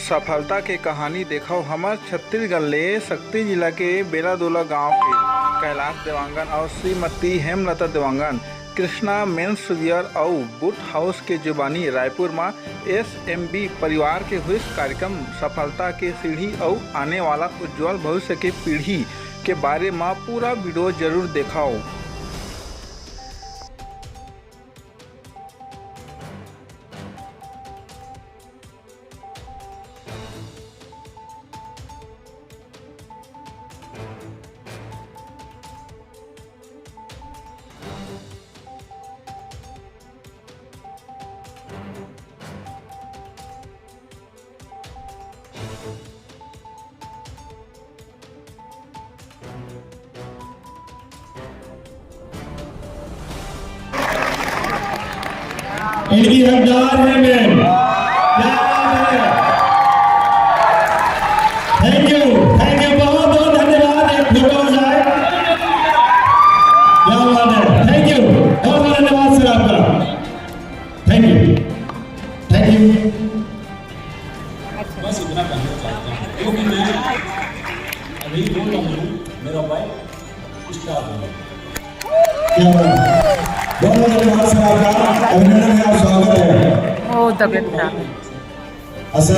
सफलता के कहानी देखो हमार छत्तीसगढ़ ले शक्ति जिला के बेलादोला गांव के कैलाश देवांगन और श्रीमती हेमलता देवांगन कृष्णा मेंस वियर और बूट हाउस के जुबानी रायपुर में SMB परिवार के हुए कार्यक्रम सफलता के सीढ़ी और आने वाला उज्जवल भविष्य के पीढ़ी के बारे में पूरा वीडियो जरूर देखाओ। इनकी हकदार है मैम, थैंक यू बहुत बहुत धन्यवाद। एक फोटो हो जाए, क्या बात है, थैंक यू बहुत बहुत धन्यवाद सर आपका, थैंक यू। बस इतना कहना चाहता हूँ क्योंकि मैं अभी बोल रहा हूँ मेरा भाई स्टार है। क्या बात, बहुत बहुत धन्यवाद सर आपका, अभिनंदन है, आप स्वागत है। Oh, the good. अच्छा